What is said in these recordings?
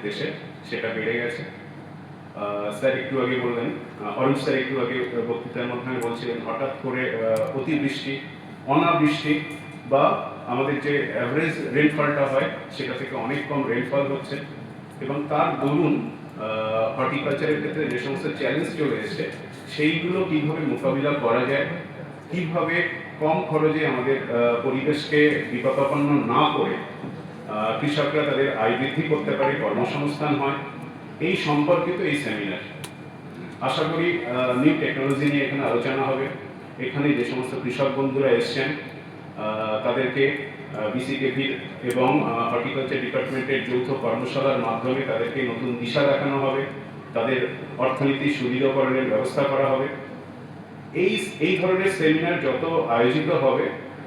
দেশে সেটা বেড়ে গেছে। স্যার একটু আগে বললেন, অরুণ স্যার একটু আগে বক্তৃতার মাধ্যমে বলছিলেন হঠাৎ করে অতিবৃষ্টি, অনাবৃষ্টি বা আমাদের যে অ্যাভারেজ রেনফলটা হয় সেটা থেকে অনেক কম রেনফল হচ্ছে এবং তার দরুন হর্টিকালচারের ক্ষেত্রে যে সমস্ত চ্যালেঞ্জ চলে এসেছে সেইগুলো কীভাবে মোকাবিলা করা যায়, কীভাবে কম খরচে আমাদের পরিবেশকে বিপদাপন্ন না করে কৃষকরা তাদের আয় বৃদ্ধি করতে পারে, কর্মসংস্থান হয়, এই সম্পর্কিত এই সেমিনার। আশা করি নিউ টেকনোলজি নিয়ে এখানে আলোচনা হবে। এখানে যে সমস্ত কৃষক বন্ধুরা এসছেন তাদেরকে বিসিকেভি এবং হর্টিকালচার ডিপার্টমেন্টের যৌথ কর্মশালার মাধ্যমে তাদেরকে নতুন দিশা দেখানো হবে, তাদের অর্থনীতি সুদৃঢ়করণের ব্যবস্থা করা হবে। এই ধরনের সেমিনার যত আয়োজিত হবে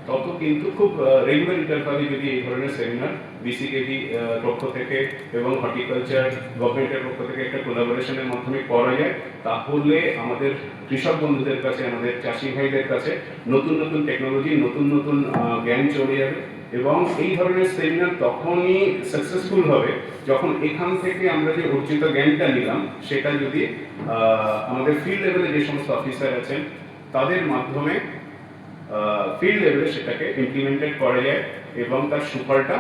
তত কিন্তু খুব রেগুলার ইন্টারভালে যদি এই ধরনের সেমিনার বিসিকেভি পক্ষ থেকে এবং হর্টিকালচার গভর্নমেন্টের পক্ষ থেকে একটা কোলাবোরেশনের মাধ্যমে করা যায়, তাহলে আমাদের কৃষক বন্ধুদের কাছে, আমাদের চাষি ভাইদের কাছে নতুন নতুন টেকনোলজি, নতুন নতুন জ্ঞান চলে যাবে এবং এই ধরনের সেমিনার তখনই সাকসেসফুল হবে যখন এখান থেকে আমরা যে অর্জিত জ্ঞানটা নিলাম সেটা যদি আমাদের ফিল্ড লেভেলে যে সমস্ত অফিসার আছেন তাদের মাধ্যমে ফিল্ড লেভেলে সেটাকে ইমপ্লিমেন্টেড করা যায় এবং তার সুফলটা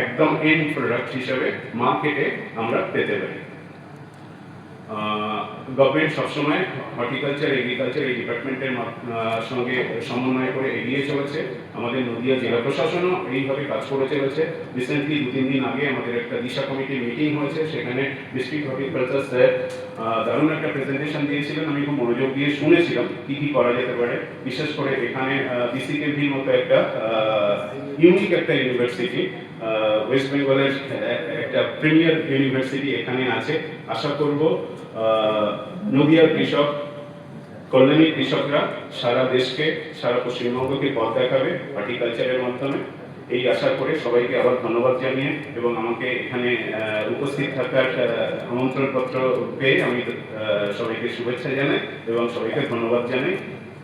একদম এন্ড প্রোডাক্ট হিসেবে মার্কেটে আমরা পেতে পারি। গভর্নমেন্ট সবসময় হর্টিকালচার, এগ্রিকালচার এই ডিপার্টমেন্টের সঙ্গে সমন্বয় করে এগিয়ে চলেছে। আমাদের নদিয়া জেলা প্রশাসনও এইভাবে কাজ করে চলেছে। রিসেন্টলি 2-3 দিন আগে আমাদের একটা দিশা কমিটির মিটিং হয়েছে, সেখানে ডিস্ট্রিক্ট হর্টিকালচার স্যার দারুণ একটা প্রেজেন্টেশন দিয়েছিলেন। আমি খুব মনোযোগ দিয়ে শুনেছিলাম কী কী করা যেতে পারে। বিশেষ করে এখানে বিসিকেভির মতো একটা ইউনিক একটা ইউনিভার্সিটি, ওয়েস্ট বেঙ্গলের একটা প্রিমিয়ার ইউনিভার্সিটি এখানে আছে। আশা করব নদিয়ার কৃষক, কল্যাণী কৃষকরা সারা দেশকে, সারা পশ্চিমবঙ্গকে পথ দেখাবে হর্টিকালচারের মাধ্যমে। এই আশা করে সবাইকে আবার ধন্যবাদ জানিয়ে এবং আমাকে এখানে উপস্থিত থাকার আমন্ত্রণপত্র পেয়ে আমি সবাইকে শুভেচ্ছা জানাই এবং সবাইকে ধন্যবাদ জানাই।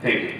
Thank you.